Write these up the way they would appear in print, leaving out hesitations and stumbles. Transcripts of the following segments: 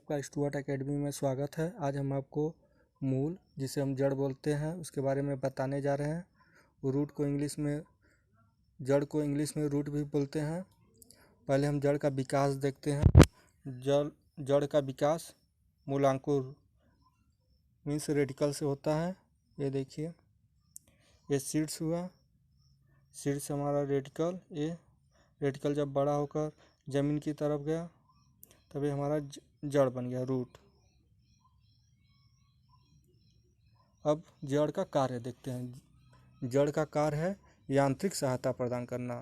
आपका Stuart academy में स्वागत है। आज हम आपको मूल, जिसे हम जड़ बोलते हैं, उसके बारे में बताने जा रहे हैं। रूट को इंग्लिश में, जड़ को इंग्लिश में रूट भी बोलते हैं। पहले हम जड़ का विकास देखते हैं। जड़ का विकास मूलांकुर मीन्स रेडिकल से होता है। ये देखिए, ये सीड्स हुआ, सीड्स हमारा रेडिकल। ये रेडिकल जब बड़ा होकर ज़मीन की तरफ गया तभी हमारा जड़ बन गया, रूट। अब जड़ का कार्य देखते हैं। जड़ का कार्य है यांत्रिक सहायता प्रदान करना।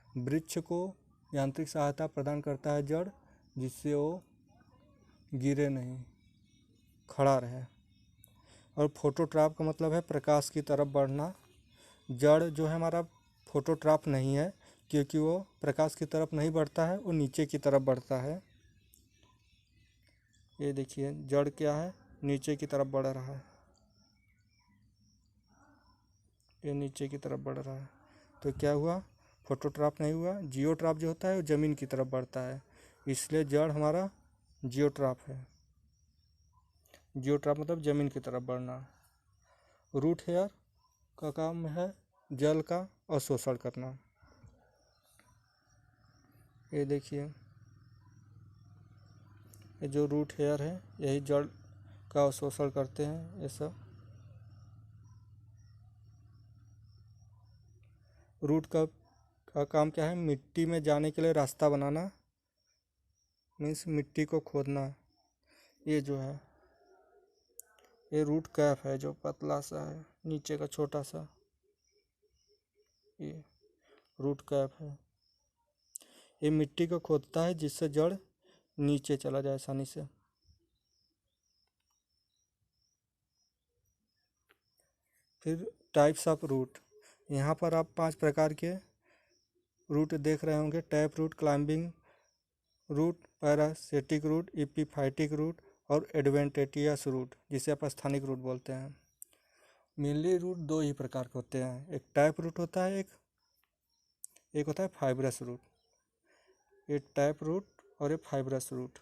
वृक्ष को यांत्रिक सहायता प्रदान करता है जड़, जिससे वो गिरे नहीं, खड़ा रहे। और फोटोट्रॉप का मतलब है प्रकाश की तरफ बढ़ना। जड़ जो है हमारा फोटोट्रॉप नहीं है, क्योंकि वो प्रकाश की तरफ नहीं बढ़ता है, वो नीचे की तरफ बढ़ता है। ये देखिए, जड़ क्या है, नीचे की तरफ बढ़ रहा है। ये नीचे की तरफ बढ़ रहा है, तो क्या हुआ, फोटोट्रॉप नहीं हुआ। जियोट्रॉप जो होता है वो ज़मीन की तरफ बढ़ता है, इसलिए जड़ हमारा जियोट्रॉप है। जियोट्रॉप मतलब ज़मीन की तरफ बढ़ना। रूट हेयर का काम है जल का अवशोषण करना। ये देखिए, ये जो रूट हेयर है यही जड़ का अवशोषण करते हैं। ये सब रूट का काम क्या है, मिट्टी में जाने के लिए रास्ता बनाना, मीन्स मिट्टी को खोदना। ये जो है ये रूट कैप है, जो पतला सा है, नीचे का छोटा सा, ये रूट कैप है। ये मिट्टी को खोदता है जिससे जड़ नीचे चला जाए आसानी से। फिर टाइप्स ऑफ रूट, यहाँ पर आप 5 प्रकार के रूट देख रहे होंगे। Tap root, climbing root, parasitic root, epiphytic root और एडवेंटेटियस रूट, जिसे आप स्थानिक रूट बोलते हैं। मेनली रूट 2 ही प्रकार के होते हैं, एक टैप रूट होता है, एक होता है फाइब्रस रूट। ये टैप रूट और ये फाइब्रस रूट।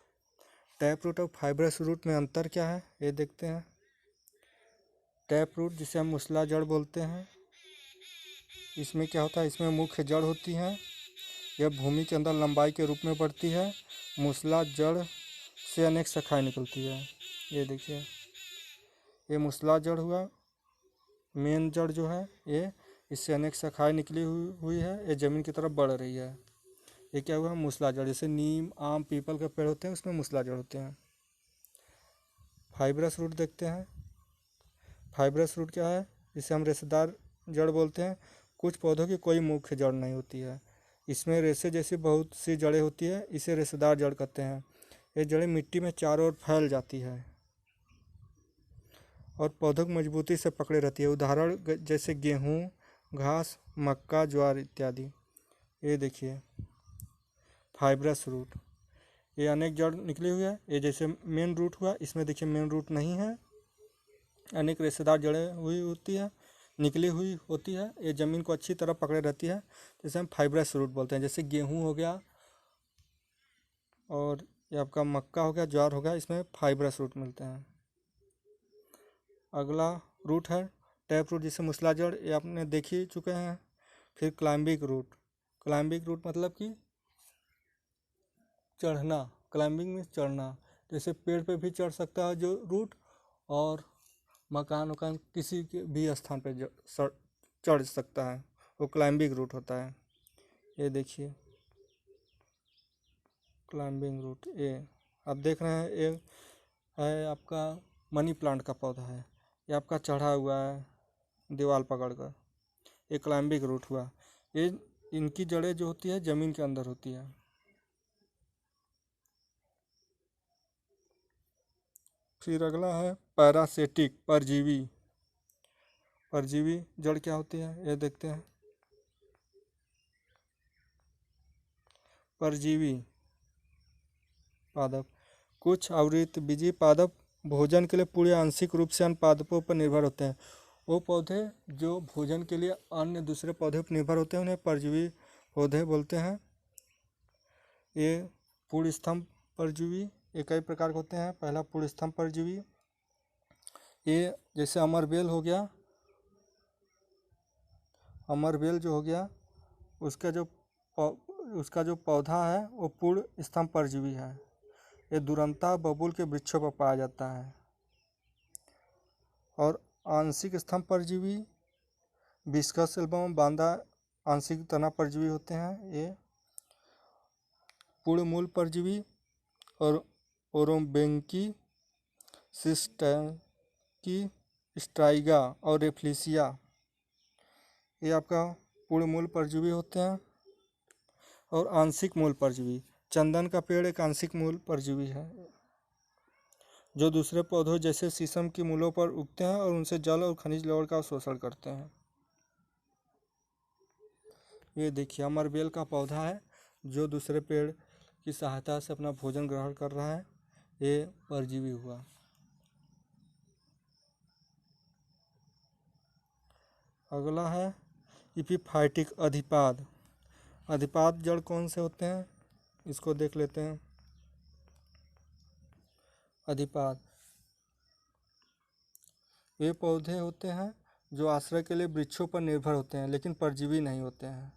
टैप रूट और फाइब्रस रूट में अंतर क्या है, ये देखते हैं। टैप रूट, जिसे हम मूसला जड़ बोलते हैं, इसमें क्या होता है, इसमें मुख्य जड़ होती हैं। यह भूमि के अंदर लंबाई के रूप में बढ़ती है। मूसला जड़ से अनेक शाखाएं निकलती है। ये देखिए, ये मूसला जड़ हुआ, मेन जड़ जो है ये, इससे अनेक शाखाएं निकली हुई है। ये ज़मीन की तरफ बढ़ रही है। ये क्या हुआ, मूसला जड़। जैसे नीम, आम, पीपल के पेड़ होते हैं, उसमें मूसला जड़ होते हैं। फाइब्रस रूट देखते हैं। फाइब्रस रूट क्या है, इसे हम रेशेदार जड़ बोलते हैं। कुछ पौधों की कोई मुख्य जड़ नहीं होती है, इसमें रेशे जैसी बहुत सी जड़ें होती है, इसे रेशेदार जड़ कहते हैं। ये जड़ें मिट्टी में चारों ओर फैल जाती है और पौधों को मजबूती से पकड़े रहती है। उदाहरण जैसे गेहूँ, घास, मक्का, ज्वार इत्यादि। ये देखिए फाइब्रस रूट, ये अनेक जड़ निकली हुई है। ये जैसे मेन रूट हुआ, इसमें देखिए मेन रूट नहीं है, अनेक रेशेदार जड़ें हुई होती है, निकली हुई होती है। ये ज़मीन को अच्छी तरह पकड़े रहती है, जैसे हम फाइब्रस रूट बोलते हैं। जैसे गेहूँ हो गया और ये आपका मक्का हो गया, ज्वार हो गया, इसमें फाइब्रस रूट मिलते हैं। अगला रूट है टैप रूट, जिसे मूसला जड़, ये आपने देख ही चुके हैं। फिर क्लाइंबिंग रूट। क्लाइंबिंग रूट मतलब कि चढ़ना। क्लाइंबिंग में चढ़ना, जैसे पेड़ पे भी चढ़ सकता है जो रूट, और मकान वकान किसी के भी स्थान पे चढ़ सकता है, वो क्लाइंबिंग रूट होता है। ये देखिए क्लाइंबिंग रूट। ये आप देख रहे हैं, ये है आपका मनी प्लांट का पौधा है, ये आपका चढ़ा हुआ है दीवार पकड़कर, ये क्लाइंबिंग रूट हुआ। ये इनकी जड़ें जो होती है ज़मीन के अंदर होती है। फिर अगला है पैरासिटिक, परजीवी। परजीवी जड़ क्या होती है, ये देखते हैं। परजीवी पादप, कुछ आवृतबीजी पादप भोजन के लिए पूरे आंशिक रूप से अन्य पादपों पर निर्भर होते हैं। वो पौधे जो भोजन के लिए अन्य दूसरे पौधे पर निर्भर होते हैं, उन्हें परजीवी पौधे बोलते हैं। ये पूर्ण स्तंभ परजीवी, कई प्रकार के होते हैं। पहला पूर्ण स्तंभ परजीवी, ये जैसे अमरबेल हो गया, अमरबेल जो हो गया उसका जो पौधा है वो पूर्ण स्तंभ परजीवी है। ये दुरंता बबूल के वृक्षों पर पाया जाता है। और आंशिक स्तंभ परजीवी विस्कस एल्बम बांदा आंशिक तना परजीवी होते हैं। ये पूर्ण मूल परजीवी और ओरोबेंकी सिस्टैकी स्ट्राइगा और रेफ्लिसिया, ये आपका पूर्ण मूल परजीवी होते हैं। और आंशिक मूल परजीवी, चंदन का पेड़ एक आंशिक मूल परजीवी है जो दूसरे पौधों जैसे शीशम की मूलों पर उगते हैं और उनसे जल और खनिज लवण का शोषण करते हैं। ये देखिए अमरबेल का पौधा है जो दूसरे पेड़ की सहायता से अपना भोजन ग्रहण कर रहा है, ये परजीवी हुआ। अगला है इपीफाइटिक अधिपाद। अधिपाद जड़ कौन से होते हैं इसको देख लेते हैं। अधिपाद वे पौधे होते हैं जो आश्रय के लिए वृक्षों पर निर्भर होते हैं लेकिन परजीवी नहीं होते हैं।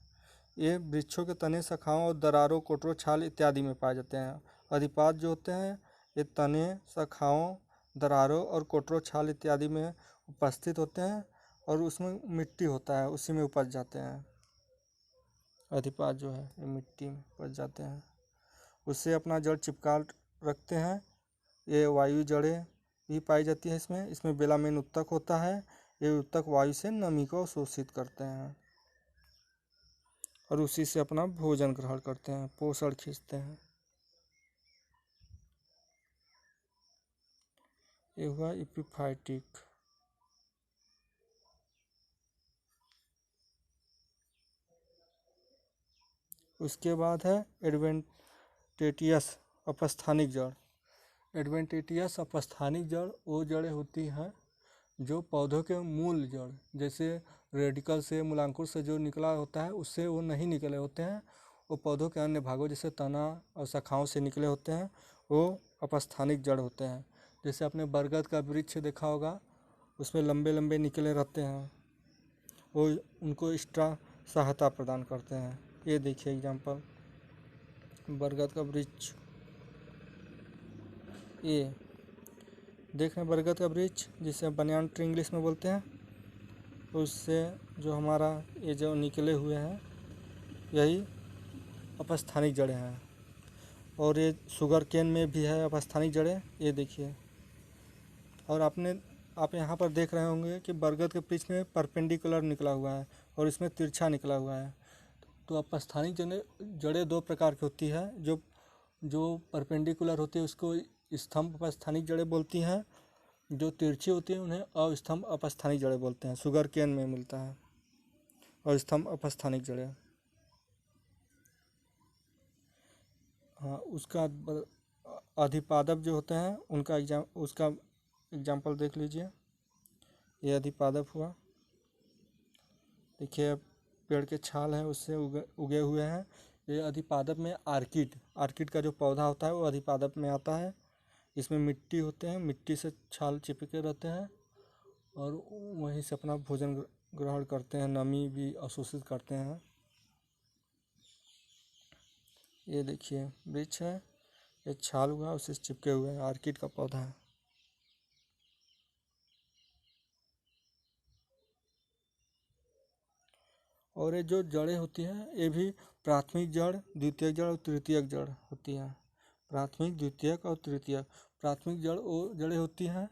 ये वृक्षों के तने, शाखाओं और दरारों, कोटरों, छाल इत्यादि में पाए जाते हैं। अधिपाद जो होते हैं ये तने, शाखाओं, दरारों और कोटरों, छाल इत्यादि में उपस्थित होते हैं और उसमें मिट्टी होता है, उसी में उपज जाते हैं। अधिपाद जो है ये मिट्टी में उपज जाते हैं, उससे अपना जड़ चिपका रखते हैं। ये वायु जड़ें भी पाई जाती है इसमें बेलामेन उत्तक होता है। ये उत्तक वायु से नमी को शोषित करते हैं और उसी से अपना भोजन ग्रहण करते हैं, पोषण खींचते हैं। ये हुआ इपीफाइटिक। उसके बाद है एडवेंटेटियस अपस्थानिक जड़। एडवेंटेटियस अपस्थानिक जड़ वो जड़ें होती हैं जो पौधों के मूल जड़ जैसे रेडिकल से, मूलांकुर से जो निकला होता है उससे वो नहीं निकले होते हैं, वो पौधों के अन्य भागों जैसे तना और शाखाओं से निकले होते हैं, वो अपस्थानिक जड़ होते हैं। जैसे आपने बरगद का वृक्ष देखा होगा, उसमें लंबे लंबे निकले रहते हैं, वो उनको एक्स्ट्रा सहायता प्रदान करते हैं। ये देखिए एग्जाम्पल, बरगद का वृक्ष, ये देख रहे हैं बरगद का वृक्ष जिसे बनियान ट्री इंग्लिश में बोलते हैं, उससे जो हमारा ये जो निकले हुए हैं यही अपस्थानिक जड़ें हैं। और ये शुगर केन में भी है अपस्थानिक जड़ें, ये देखिए। और आप यहाँ पर देख रहे होंगे कि बरगद के वृक्ष में परपेंडिकुलर निकला हुआ है और इसमें तिरछा निकला हुआ है। तो अपस्थानिक जड़ें दो प्रकार की होती है, जो परपेंडिकुलर होती है उसको स्तंभ अपस्थानिक जड़ें बोलती हैं, जो तिरछी होती है उन्हें अस्तंभ अपस्थानिक जड़ें बोलते हैं। शुगर केन में मिलता है और स्तंभ अपस्थानिक जड़ें। हाँ, उसका अधिपादप जो होते हैं उसका एग्जाम्पल देख लीजिए। ये अधिपादप हुआ, देखिए पेड़ के छाल हैं उससे उगे हुए हैं। ये अधिपादप में आर्किड का जो पौधा होता है वो अधिपादप में आता है। इसमें मिट्टी होते हैं, मिट्टी से छाल चिपके रहते हैं और वहीं से अपना भोजन ग्रहण करते हैं, नमी भी अवशोषित करते हैं। ये देखिए वृक्ष है, ये छाल हुआ उसे चिपके हुए हैं, आर्किड का पौधा है। और ये जो जड़ें होती हैं ये भी प्राथमिक जड़, द्वितीयक जड़ और तृतीयक जड़ होती हैं। प्राथमिक, द्वितीयक और तृतीयक। प्राथमिक जड़ वो जड़ें होती हैं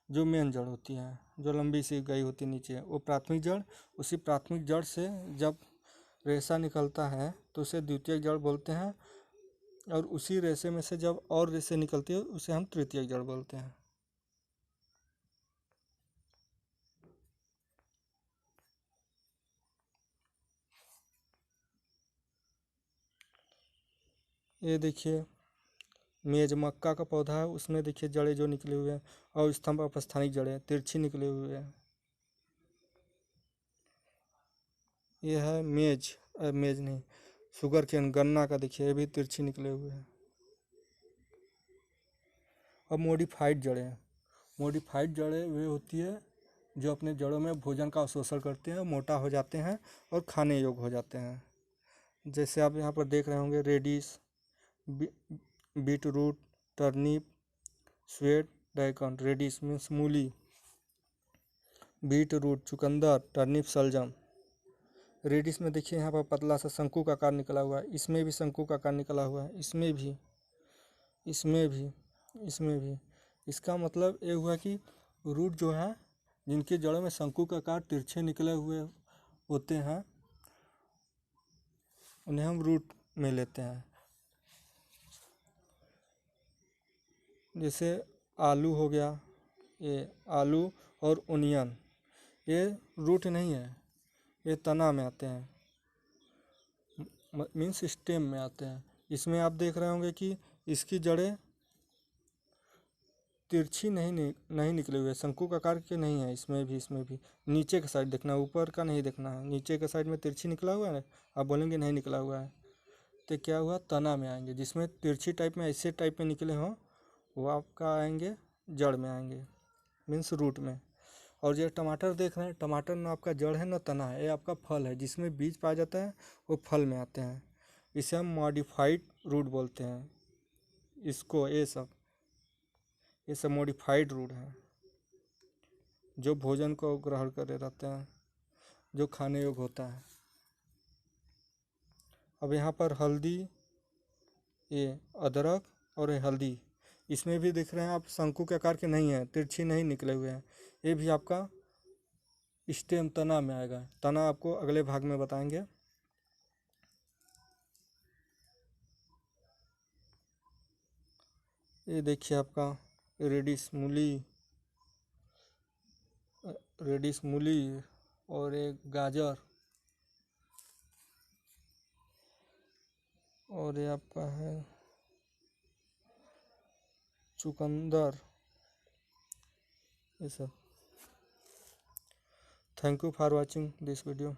जो मेन जड़ होती हैं, जो लंबी सी गई होती नीचे, वो प्राथमिक जड़। उसी प्राथमिक जड़ से जब रेशा निकलता है तो उसे द्वितीयक जड़ बोलते हैं, और उसी रेशे में से जब और रेशे निकलती है उसे हम तृतीयक जड़ बोलते हैं। ये देखिए मेज मक्का का पौधा है, उसमें देखिए जड़ें जो निकले हुए हैं और स्तंभ अपस्थानिक जड़ें तिरछी निकले हुए हैं। ये है मेज नहीं, शुगर केन, गन्ना का देखिए ये भी तिरछी निकले हुए हैं। अब मॉडिफाइड जड़ें, मॉडिफाइड जड़ें वे होती है जो अपने जड़ों में भोजन का अवशोषण करते हैं, मोटा हो जाते हैं और खाने योग्य हो जाते हैं। जैसे आप यहाँ पर देख रहे होंगे radish, beet root, turnip, swede daikon. Radish means मूली, बीट रूट चुकंदर, टर्निप सलजम। रेडिश में देखिए यहाँ पर पतला सा शंकु का आकार निकला हुआ है, इसमें भी शंकु का आकार निकला हुआ है, इसमें भी, इसमें भी, इसमें भी। इसका मतलब ये हुआ कि रूट जो है जिनकी जड़ों में शंकु का आकार तिरछे निकले हुए होते हैं उन्हें हम रूट में लेते हैं। जैसे आलू हो गया, ये आलू और ओनियन, ये रूट नहीं है, ये तना में आते हैं, मीन्स स्टेम में आते हैं। इसमें आप देख रहे होंगे कि इसकी जड़ें तिरछी नहीं निकले हुए, शंकु का आकार के नहीं है। इसमें भी नीचे का साइड देखना, ऊपर का नहीं देखना है। नीचे का साइड में तिरछी निकला हुआ है, आप बोलेंगे नहीं निकला हुआ है, तो क्या हुआ, तना में आएंगे। जिसमें तिरछी टाइप में ऐसे टाइप में निकले हों वो आपका आएंगे जड़ में आएंगे, मीन्स रूट में। और जो टमाटर देख रहे हैं, टमाटर ना आपका जड़ है ना तना है, ये आपका फल है। जिसमें बीज पाया जाता है वो फल में आते हैं, इसे हम मॉडिफाइड रूट बोलते हैं। इसको ये सब मॉडिफाइड रूट है जो भोजन को ग्रहण करे रहते हैं, जो खाने योग्य होता है। अब यहाँ पर हल्दी, ये अदरक और ये हल्दी, इसमें भी दिख रहे हैं आप शंकु के आकार के नहीं हैं, तिरछी नहीं निकले हुए हैं। ये भी आपका स्टेम तना में आएगा। तना आपको अगले भाग में बताएंगे। ये देखिए आपका रेडिश मूली और एक गाजर, और ये आपका है चुकंदर, ये सब। Thank you for watching this video.